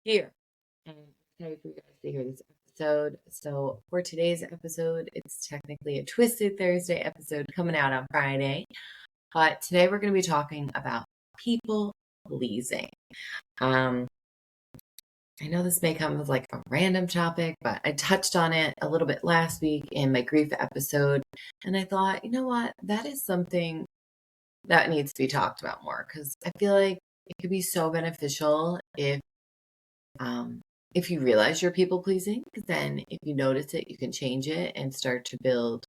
here. And I'm excited for you guys to hear this episode. So, for today's episode, it's technically a Twisted Thursday episode coming out on Friday. But today we're going to be talking about people pleasing. Um, I know this may come as like a random topic, but I touched on it a little bit last week in my grief episode. And I thought, you know what? That is something that needs to be talked about more because I feel like it could be so beneficial if you realize you're people pleasing, because then if you notice it, you can change it and start to build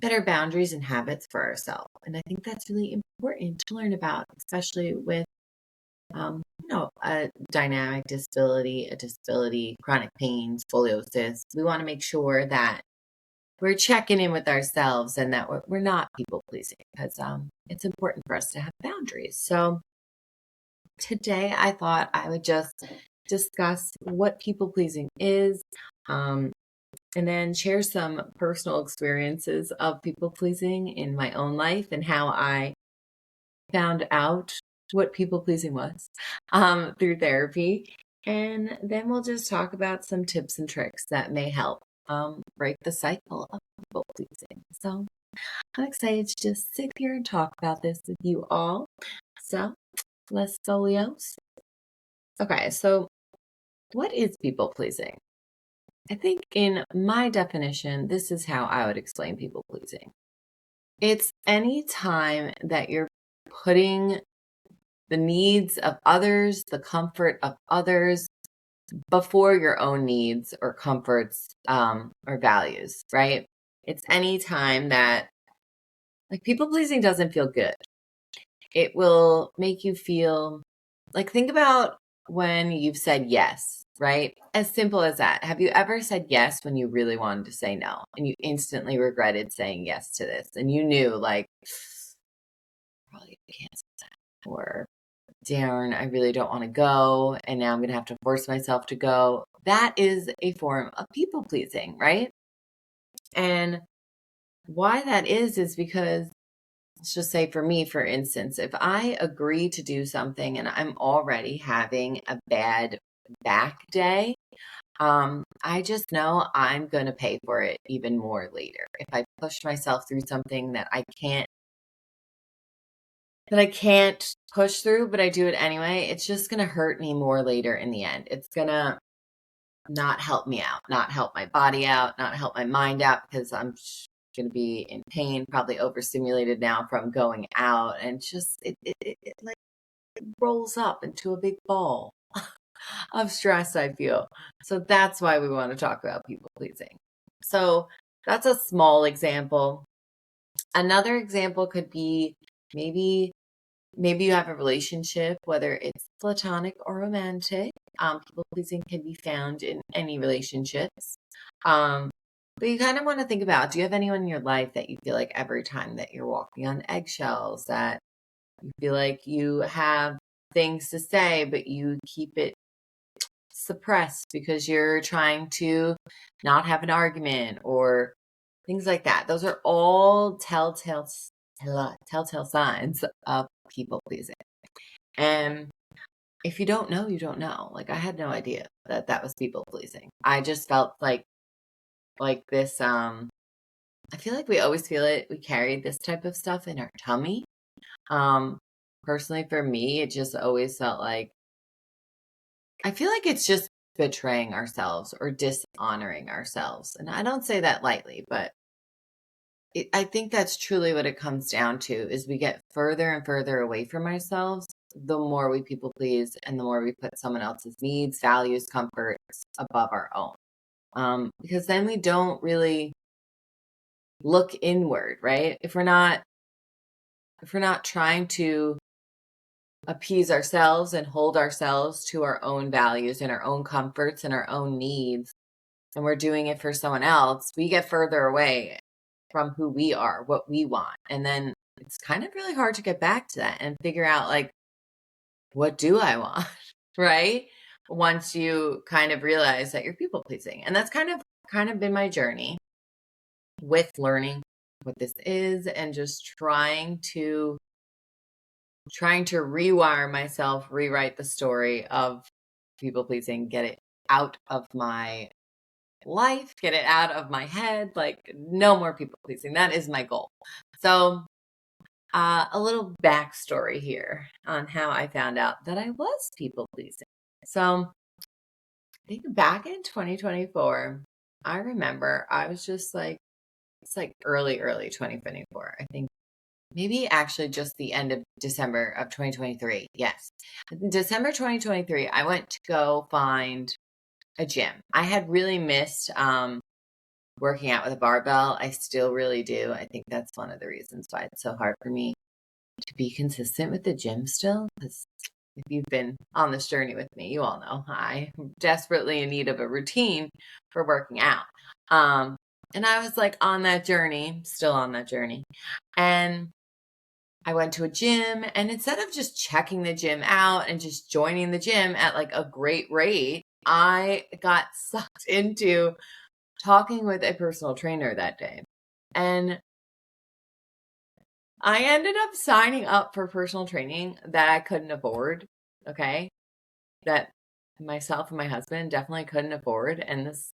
better boundaries and habits for ourselves. And I think that's really important to learn about, especially with a dynamic disability, chronic pain, scoliosis. We want to make sure that we're checking in with ourselves and that we're not people pleasing because it's important for us to have boundaries. So today I thought I would just discuss what people pleasing is, and then share some personal experiences of people pleasing in my own life and how I found out what people pleasing was through therapy. And then we'll just talk about some tips and tricks that may help break the cycle of people pleasing. So I'm excited to just sit here and talk about this with you all. So let's go, Leos. Okay, so what is people pleasing? I think in my definition, this is how I would explain people pleasing. It's any time that you're putting the needs of others, the comfort of others before your own needs or comforts or values, right? It's any time that like people pleasing doesn't feel good. It will make you feel like, think about when you've said yes, right? As simple as that. Have you ever said yes when you really wanted to say no and you instantly regretted saying yes to this and you knew like, probably can't say that, or darn, I really don't want to go and now I'm going to have to force myself to go. That is a form of people pleasing, right? And why that is because, let's just say for me, for instance, if I agree to do something and I'm already having a bad back day, I just know I'm going to pay for it even more later. If I push myself through something that I can't push through, but I do it anyway, it's just going to hurt me more later in the end. It's going to not help me out, not help my body out, not help my mind out because I'm going to be in pain, probably overstimulated now from going out, and just it like rolls up into a big ball of stress, I feel. So that's why we want to talk about people pleasing. So that's a small example. Another example could be maybe you have a relationship, whether it's platonic or romantic. People pleasing can be found in any relationships. But you kind of want to think about, do you have anyone in your life that you feel like every time that you're walking on eggshells, that you feel like you have things to say, but you keep it suppressed because you're trying to not have an argument or things like that? Those are all telltale signs of people pleasing. And if you don't know, you don't know. Like, I had no idea that that was people pleasing. I just felt like this, I feel like we always feel it. We carry this type of stuff in our tummy. Personally for me, it just always felt like, I feel like it's just betraying ourselves or dishonoring ourselves. And I don't say that lightly, but I think that's truly what it comes down to, is we get further and further away from ourselves the more we people please and the more we put someone else's needs, values, comforts above our own. Because then we don't really look inward, right? If we're not trying to appease ourselves and hold ourselves to our own values and our own comforts and our own needs, and we're doing it for someone else, we get further away from who we are, what we want. And then it's kind of really hard to get back to that and figure out, like, what do I want? Right? Once you kind of realize that you're people pleasing. And that's kind of been my journey with learning what this is and just trying to rewire myself, rewrite the story of people pleasing, get it out of my life, get it out of my head. Like, no more people pleasing. That is my goal. So, a little backstory here on how I found out that I was people pleasing. So, I think back in 2024, I remember I was just like, it's like early 2024. I think maybe actually just the end of December of 2023. Yes. In December 2023, I went to go find a gym. I had really missed working out with a barbell. I still really do. I think that's one of the reasons why it's so hard for me to be consistent with the gym still. Because if you've been on this journey with me, you all know I'm desperately in need of a routine for working out. And I was like on that journey, still on that journey. And I went to a gym, and instead of just checking the gym out and just joining the gym at like a great rate, I got sucked into talking with a personal trainer that day. And I ended up signing up for personal training that I couldn't afford. Okay. That myself and my husband definitely couldn't afford. And this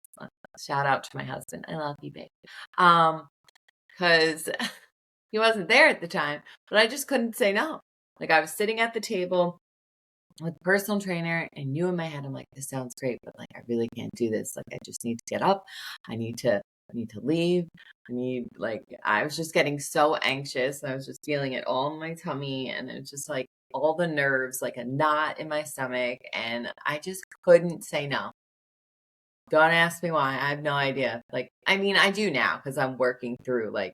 shout out to my husband. I love you, babe. Because he wasn't there at the time, but I just couldn't say no. Like, I was sitting at the table with a personal trainer and knew in my head, I'm like, this sounds great, but like, I really can't do this. Like, I just need to get up. I need to leave. I was just getting so anxious. I was just feeling it all in my tummy, and it was just like all the nerves, like a knot in my stomach. And I just couldn't say no. Don't ask me why. I have no idea. Like, I mean, I do now because I'm working through like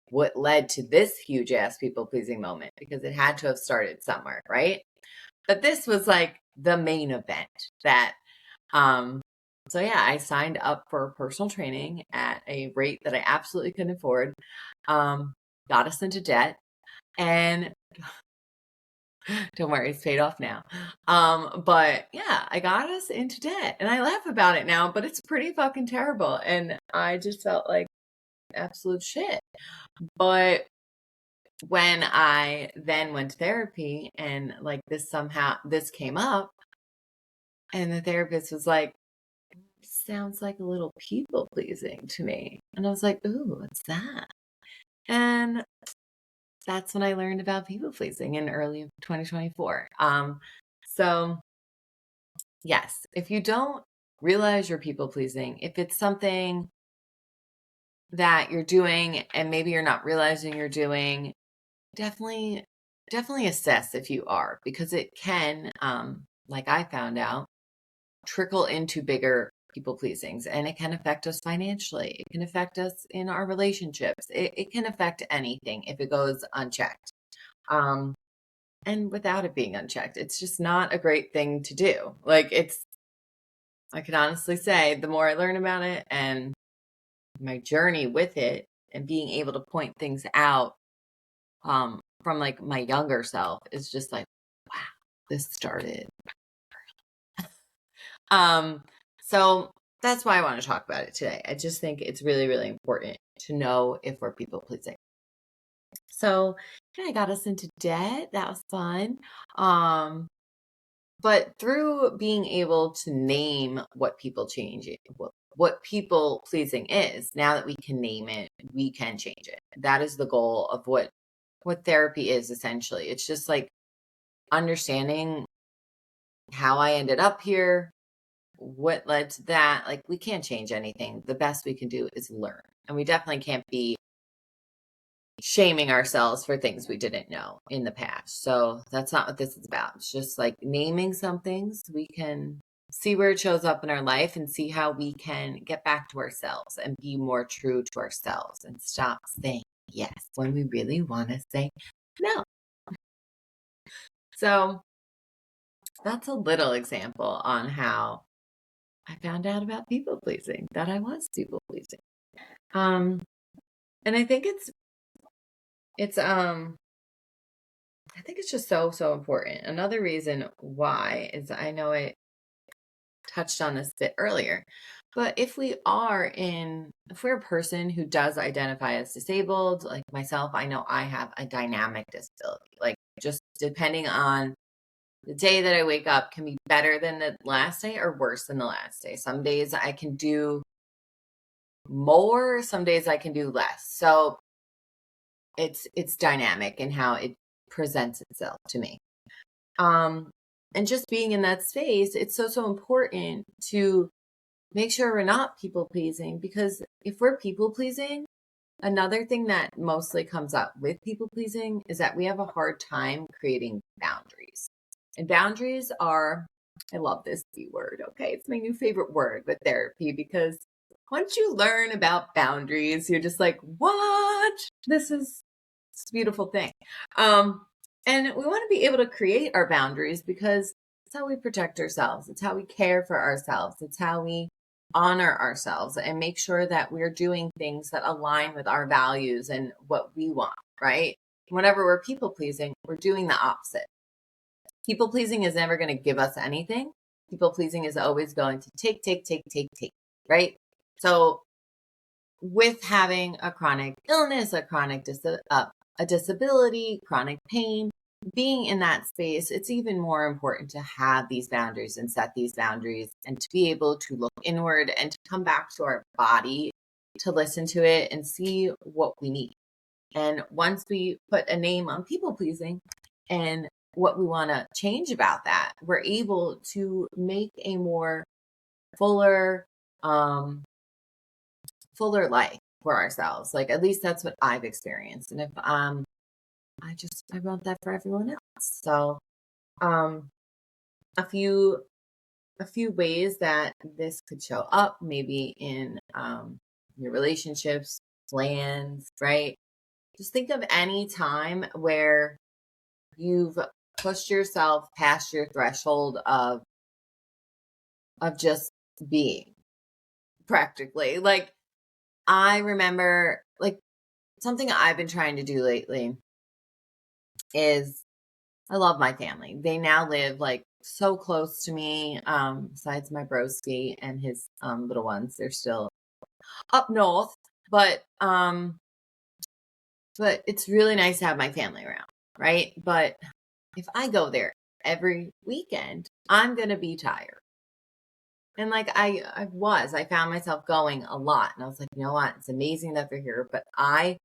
what led to this huge ass people pleasing moment, because it had to have started somewhere, right? But this was like the main event that, so yeah, I signed up for personal training at a rate that I absolutely couldn't afford, got us into debt, and don't worry, it's paid off now. But yeah, I got us into debt, and I laugh about it now, but it's pretty fucking terrible. And I just felt like absolute shit. But when I then went to therapy, and like this came up, and the therapist was like, sounds like a little people pleasing to me. And I was like, ooh, what's that? And that's when I learned about people pleasing in early 2024. So yes, if you don't realize you're people pleasing, if it's something that you're doing and maybe you're not realizing you're doing, definitely assess if you are, because it can, like I found out, trickle into bigger people pleasings, and it can affect us financially. It can affect us in our relationships. It can affect anything if it goes unchecked. And without it being unchecked, it's just not a great thing to do. Like, I can honestly say the more I learn about it and my journey with it and being able to point things out, from like my younger self, is just like, wow, this started. So that's why I want to talk about it today. I just think it's really, really important to know if we're people pleasing. So yeah, I got us into debt. That was fun. But through being able to name what people what people pleasing is, now that we can name it, we can change it. That is the goal of what therapy is essentially. It's just like understanding how I ended up here, what led to that. Like, we can't change anything. The best we can do is learn. And we definitely can't be shaming ourselves for things we didn't know in the past. So that's not what this is about. It's just like naming some things. We can see where it shows up in our life and see how we can get back to ourselves and be more true to ourselves and stop saying yes when we really want to say no. So that's a little example on how I found out about people pleasing, that I was people pleasing. And I think I think it's just so important. Another reason why is, I know I touched on this a bit earlier, but if we're a person who does identify as disabled, like myself, I know I have a dynamic disability. Like, just depending on The day that I wake up can be better than the last day or worse than the last day. Some days I can do more, some days I can do less. So it's dynamic in how it presents itself to me. And just being in that space, it's so important to make sure we're not people pleasing, because if we're people pleasing, another thing that mostly comes up with people pleasing is that we have a hard time creating boundaries. And boundaries are, I love this B word, okay? It's my new favorite word with therapy, because once you learn about boundaries, you're just like, what? This is a beautiful thing. And we want to be able to create our boundaries because it's how we protect ourselves. It's how we care for ourselves. It's how we honor ourselves and make sure that we're doing things that align with our values and what we want, right? Whenever we're people pleasing, we're doing the opposite. People pleasing is never going to give us anything. People pleasing is always going to take, right? So with having a chronic illness, a chronic a disability, chronic pain, being in that space, it's even more important to have these boundaries and set these boundaries and to be able to look inward and to come back to our body, to listen to it and see what we need. And once we put a name on people pleasing and what we want to change about that, we're able to make a more fuller, fuller life for ourselves. Like, at least that's what I've experienced. And if I want that for everyone else. So a few ways that this could show up, maybe in your relationships, plans, right? Just think of any time where you've pushed yourself past your threshold of just being, practically. Like, I remember, like, something I've been trying to do lately is, I love my family. They now live like so close to me. Besides my broski and his little ones, they're still up north. But it's really nice to have my family around, right? But if I go there every weekend, I'm gonna be tired. And like I found myself going a lot, and I was like, you know what? It's amazing that they're here, but I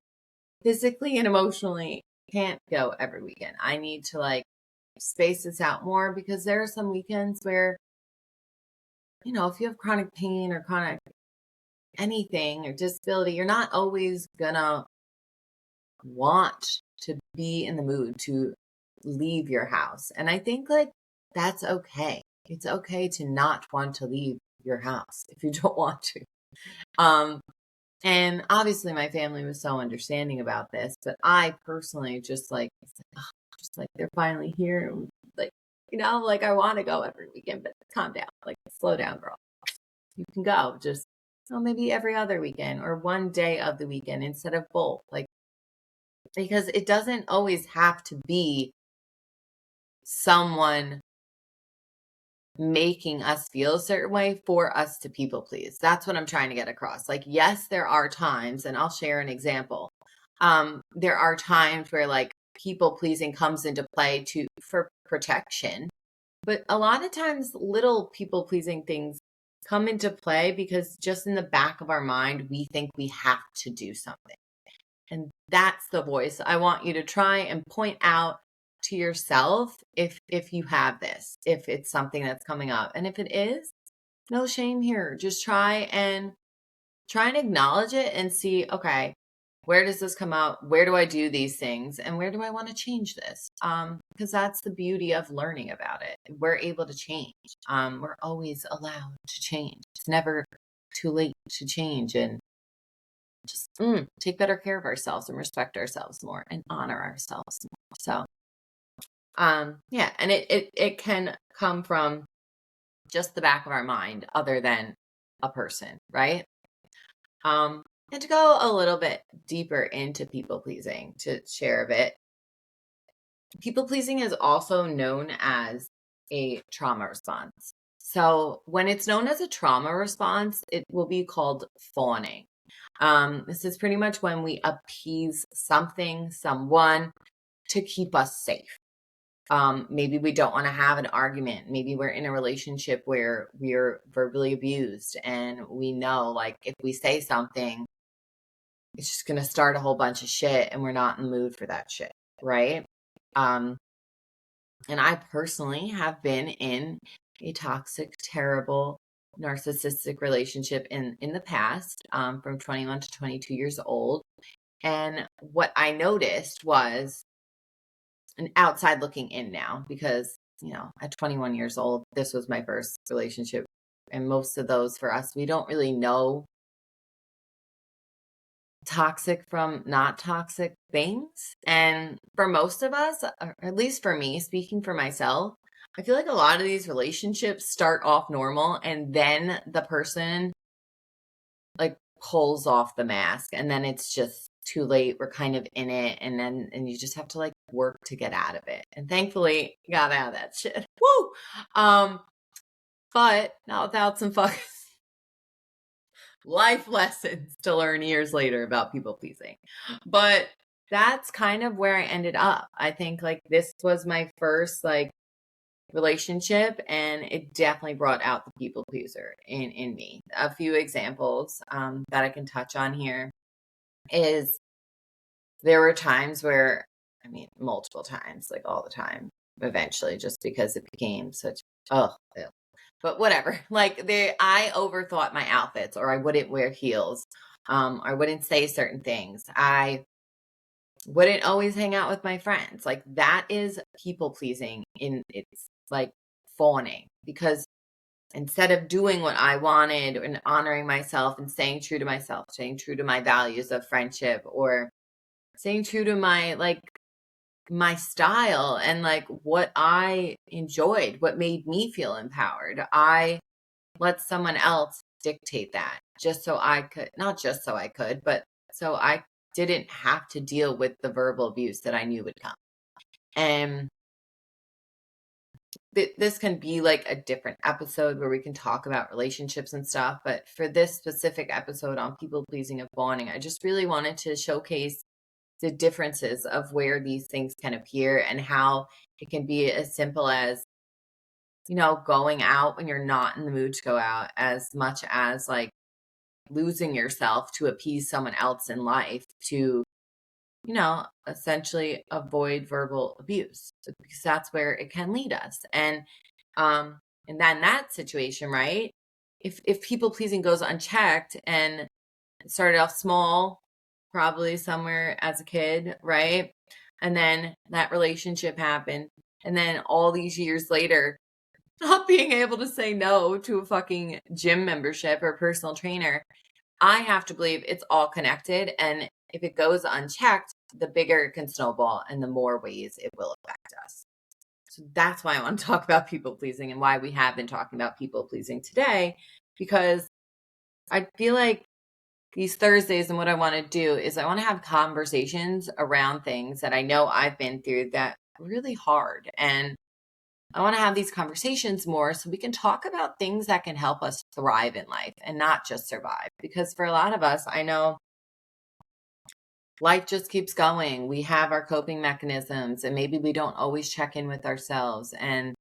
physically and emotionally can't go every weekend. I need to like space this out more, because there are some weekends where, you know, if you have chronic pain or chronic anything or disability, you're not always gonna want to be in the mood to leave your house. And I think like that's okay. It's okay to not want to leave your house if you don't want to. And obviously my family was so understanding about this, but I personally just like, just like they're finally here. Like, you know, like I want to go every weekend, but calm down, like slow down, girl. You can go just, maybe every other weekend or one day of the weekend instead of both. Like, because it doesn't always have to be someone making us feel a certain way for us to people please. That's what I'm trying to get across. Like, yes, there are times, and I'll share an example. There are times where like people pleasing comes into play for protection, but a lot of times little people pleasing things come into play because just in the back of our mind, we think we have to do something. And that's the voice I want you to try and point out to yourself if you have this, if it's something that's coming up. And if it is, no shame here. Just try and acknowledge it and see, okay, where does this come out? Where do I do these things? And where do I want to change this? Because that's the beauty of learning about it. We're able to change. We're always allowed to change. It's never too late to change, and just take better care of ourselves and respect ourselves more and honor ourselves more. So, yeah, and it can come from just the back of our mind, other than a person, right? And to go a little bit deeper into people pleasing, to share a bit, people pleasing is also known as a trauma response. So when it's known as a trauma response, it will be called fawning. This is pretty much when we appease something, someone, to keep us safe. Maybe we don't want to have an argument. Maybe we're in a relationship where we're verbally abused and we know, like, if we say something, it's just going to start a whole bunch of shit and we're not in the mood for that shit, right? And I personally have been in a toxic, terrible, narcissistic relationship in the past, from 21 to 22 years old. And what I noticed was, an outside looking in now, because, at 21 years old, this was my first relationship. And most of those for us, we don't really know toxic from not toxic things. And for most of us, or at least for me, speaking for myself, I feel like a lot of these relationships start off normal and then the person like pulls off the mask and then it's just too late. We're kind of in it and you just have to like work to get out of it. And thankfully got out of that shit. Woo! But not without some fucking life lessons to learn years later about people pleasing. But that's kind of where I ended up. I think like this was my first like relationship and it definitely brought out the people pleaser in me. A few examples that I can touch on here is there were times where, I mean, multiple times, like all the time, eventually, just because it became such, oh, ew. But whatever. Like I overthought my outfits, or I wouldn't wear heels, I wouldn't say certain things. I wouldn't always hang out with my friends. Like that is people pleasing it's like fawning, because instead of doing what I wanted and honoring myself and staying true to myself, staying true to my values of friendship, or staying true to my style and like what I enjoyed, what made me feel empowered, I let someone else dictate that just so I could, not just so I could, but so I didn't have to deal with the verbal abuse that I knew would come. And this can be like a different episode where we can talk about relationships and stuff. But for this specific episode on people pleasing and fawning, I just really wanted to showcase the differences of where these things can appear and how it can be as simple as, going out when you're not in the mood to go out, as much as like losing yourself to appease someone else in life to, essentially avoid verbal abuse, because that's where it can lead us. And then that situation, right? If people pleasing goes unchecked and it started off small, probably somewhere as a kid, right? And then that relationship happened. And then all these years later, not being able to say no to a fucking gym membership or personal trainer, I have to believe it's all connected. And if it goes unchecked, the bigger it can snowball and the more ways it will affect us. So that's why I want to talk about people pleasing and why we have been talking about people pleasing today, because I feel like these Thursdays and what I want to do is I want to have conversations around things that I know I've been through that are really hard. And I want to have these conversations more so we can talk about things that can help us thrive in life and not just survive. Because for a lot of us, I know life just keeps going. We have our coping mechanisms and maybe we don't always check in with ourselves and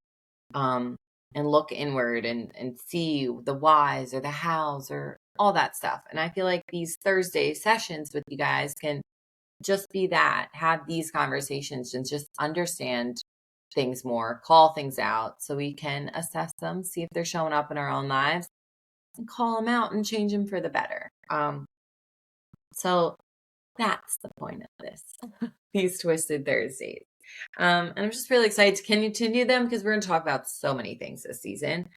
look inward and see the whys or the hows or all that stuff. And I feel like these Thursday sessions with you guys can just be that, have these conversations and just understand things more, call things out so we can assess them, see if they're showing up in our own lives, and call them out and change them for the better. So that's the point of this, these Twisted Thursdays. And I'm just really excited to continue them because we're going to talk about so many things this season.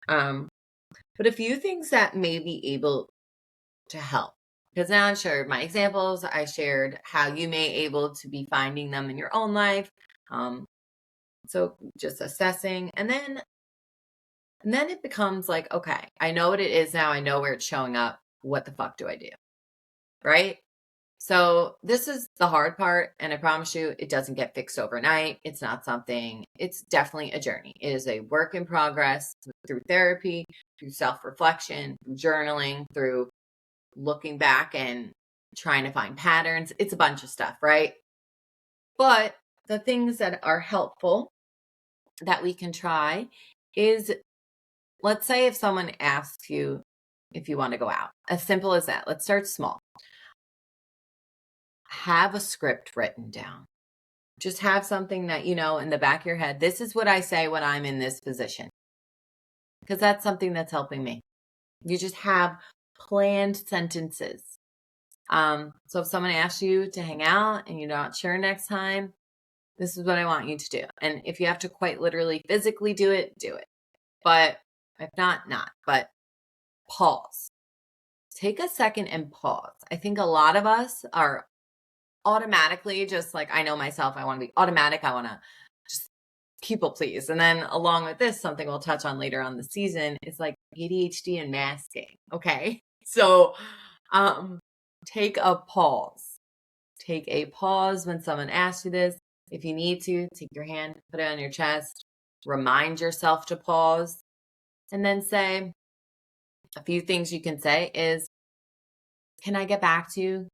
But a few things that may be able to help, because now I shared my examples, I shared how you may able to be finding them in your own life. So just assessing, and then it becomes like, okay, I know what it is now. I know where it's showing up. What the fuck do I do? Right? So this is the hard part. And I promise you, it doesn't get fixed overnight. It's not something, it's definitely a journey. It is a work in progress through therapy, through self-reflection, through journaling, through looking back and trying to find patterns. It's a bunch of stuff, right? But the things that are helpful that we can try is, let's say if someone asks you if you want to go out, as simple as that. Let's start small. Have a script written down. Just have something that, in the back of your head. This is what I say when I'm in this position, because that's something that's helping me. You just have planned sentences. So if someone asks you to hang out and you're not sure next time, this is what I want you to do. And if you have to quite literally physically do it, do it. But if not, not. But pause. Take a second and pause. I think a lot of us are automatically just like, I know myself, I want to be automatic. I want to just people please. And then along with this, something we'll touch on later on the season is like ADHD and masking. Okay. So take a pause. Take a pause when someone asks you this. If you need to, take your hand, put it on your chest, remind yourself to pause, and then say, a few things you can say is, can I get back to you?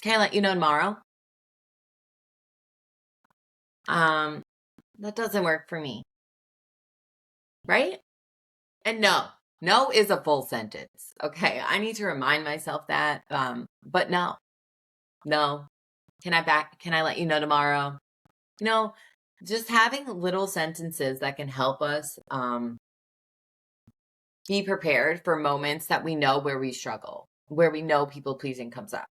Can I let you know tomorrow? That doesn't work for me. Right? And no is a full sentence. Okay. I need to remind myself that. But no. Can I let you know tomorrow? Just having little sentences that can help us, be prepared for moments that we know where we struggle, where we know people pleasing comes up.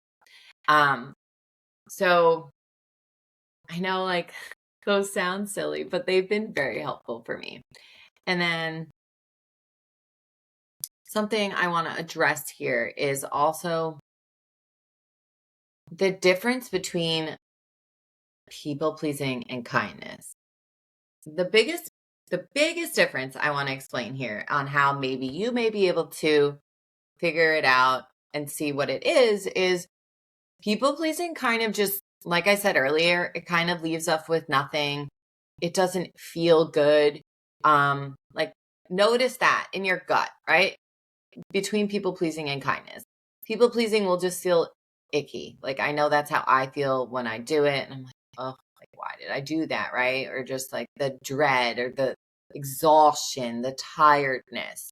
So I know like those sound silly, but they've been very helpful for me. And then something I want to address here is also the difference between people pleasing and kindness. The biggest difference I want to explain here on how maybe you may be able to figure it out and see what it is people pleasing kind of just, like I said earlier, it kind of leaves us with nothing. It doesn't feel good. Like notice that in your gut, right? Between people pleasing and kindness. People pleasing will just feel icky. Like I know that's how I feel when I do it. And I'm like, oh, like why did I do that? Right. Or just like the dread or the exhaustion, the tiredness.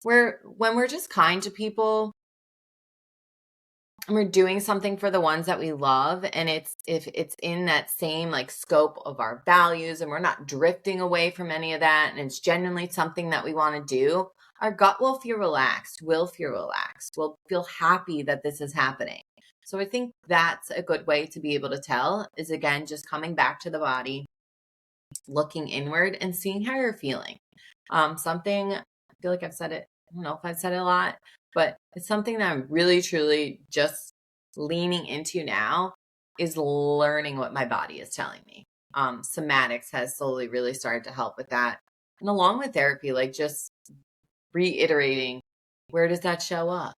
Where when we're just kind to people, and we're doing something for the ones that we love, and if it's in that same like scope of our values and we're not drifting away from any of that, and it's genuinely something that we want to do, our gut will feel relaxed, we'll feel happy that this is happening. So I think that's a good way to be able to tell is, again, just coming back to the body, looking inward and seeing how you're feeling. Something, I feel like I've said it, I don't know if I've said it a lot, but it's something that I'm really, truly just leaning into now is learning what my body is telling me. Somatics has slowly really started to help with that. And along with therapy, like just reiterating, where does that show up?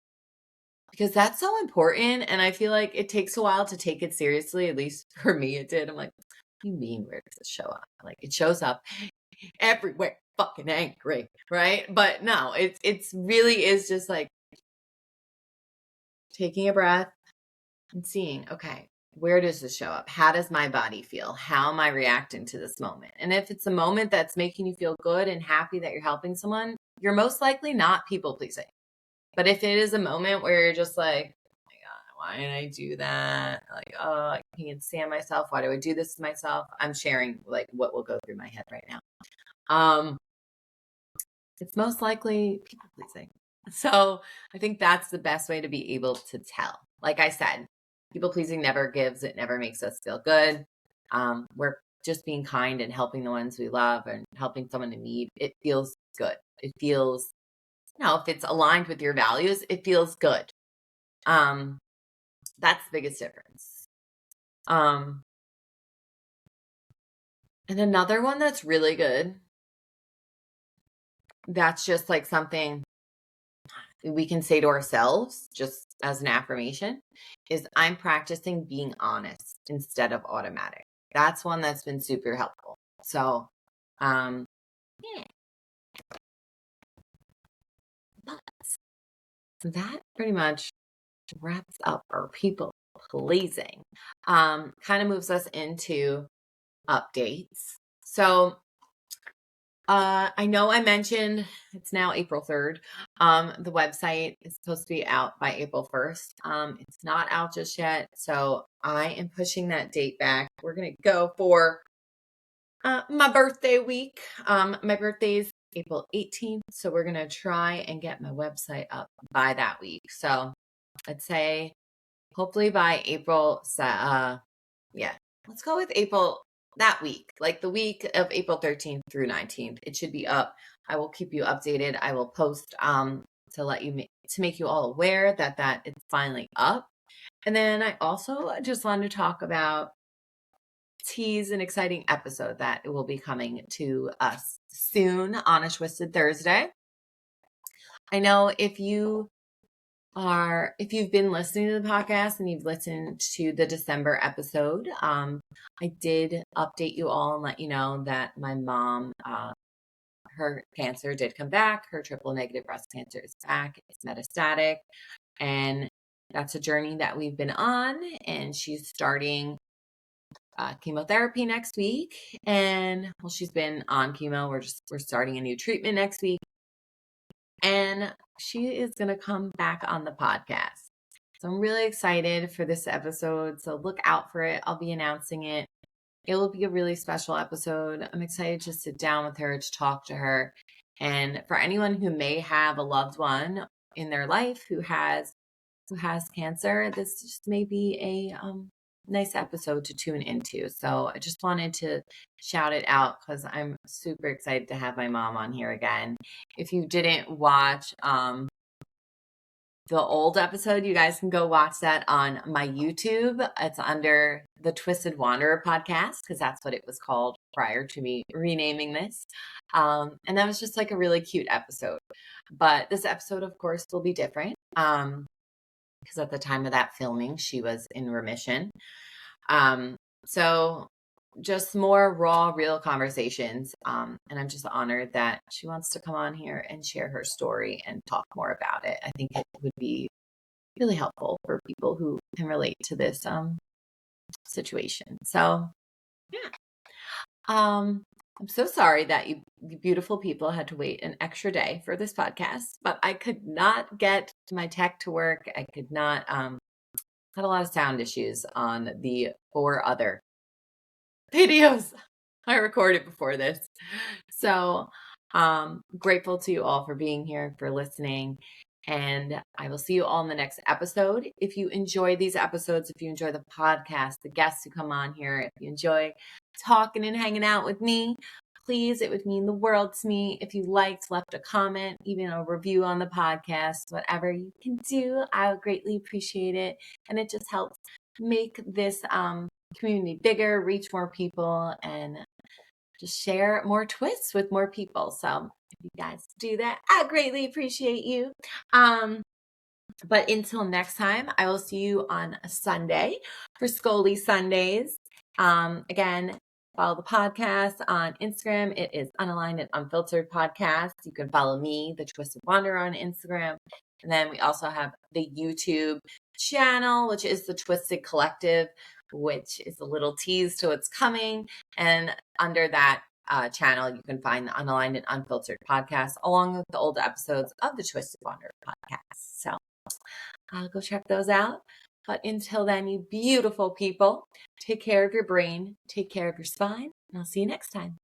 Because that's so important. And I feel like it takes a while to take it seriously. At least for me, it did. I'm like, what do you mean, where does it show up? Like it shows up everywhere, fucking angry, right? But no, it's really is just like taking a breath and seeing, okay, where does this show up? How does my body feel? How am I reacting to this moment? And if it's a moment that's making you feel good and happy that you're helping someone, you're most likely not people pleasing. But if it is a moment where you're just like, oh my God, why did I do that? Like, oh, I can't stand myself. Why do I do this to myself? I'm sharing like what will go through my head right now. It's most likely people pleasing. So I think that's the best way to be able to tell. Like I said, people pleasing never gives, it never makes us feel good. We're just being kind and helping the ones we love and helping someone in need. It feels good. It feels, if it's aligned with your values, it feels good. That's the biggest difference. And another one that's really good, that's just like something we can say to ourselves just as an affirmation, is I'm practicing being honest instead of automatic. That's one that's been super helpful. So, yeah. But that pretty much wraps up our people pleasing. Kind of moves us into updates. So I know I mentioned it's now April 3rd. The website is supposed to be out by April 1st. It's not out just yet. So I am pushing that date back. We're going to go for my birthday week. My birthday is April 18th. So we're going to try and get my website up by that week. So I'd say hopefully by April, yeah, let's go with April that week, like the week of April 13th through 19th. It should be up. I will keep you updated. I will post to let you to make you all aware that it's finally up. And then I also just wanted to talk about tease an exciting episode that will be coming to us soon on a Twisted Thursday. I know if you've been listening to the podcast and you've listened to the December episode, I did update you all and let you know that my mom, her cancer did come back. Her triple negative breast cancer is back. It's metastatic. And that's a journey that we've been on. And she's starting chemotherapy next week. And well, she's been on chemo. We're starting a new treatment next week. And she is going to come back on the podcast. So I'm really excited for this episode. So look out for it. I'll be announcing it. It will be a really special episode. I'm excited to sit down with her, to talk to her. And for anyone who may have a loved one in their life who has cancer, this just may be a nice episode to tune into. So I just wanted to shout it out because I'm super excited to have my mom on here again. If you didn't watch the old episode, you guys can go watch that on my YouTube. It's under the Twisted Wanderer podcast because that's what it was called prior to me renaming this. And that was just like a really cute episode. But this episode, of course, will be different because at the time of that filming, she was in remission. So just more raw, real conversations. And I'm just honored that she wants to come on here and share her story and talk more about it. I think it would be really helpful for people who can relate to this situation. So, yeah. I'm so sorry that you beautiful people had to wait an extra day for this podcast, but I could not get my tech to work. I could not, had a lot of sound issues on the 4 other videos I recorded before this. So, grateful to you all for being here, for listening, and I will see you all in the next episode. If you enjoy these episodes, if you enjoy the podcast, the guests who come on here, if you enjoy talking and hanging out with me, please, it would mean the world to me if you left a comment, even a review on the podcast, whatever you can do, I would greatly appreciate it. And it just helps make this community bigger, reach more people, and just share more twists with more people. So if you guys do that, I greatly appreciate you. But until next time, I will see you on a Sunday for Scully Sundays. Again, follow the podcast on Instagram. It is Unaligned and Unfiltered Podcast. You can follow me, The Twisted Wanderer, on Instagram. And then we also have the YouTube channel, which is The Twisted Collective, which is a little tease to what's coming. And under that channel, you can find the Unaligned and Unfiltered Podcast, along with the old episodes of the Twisted Wanderer podcast. So go check those out. But until then, you beautiful people, take care of your brain, take care of your spine, and I'll see you next time.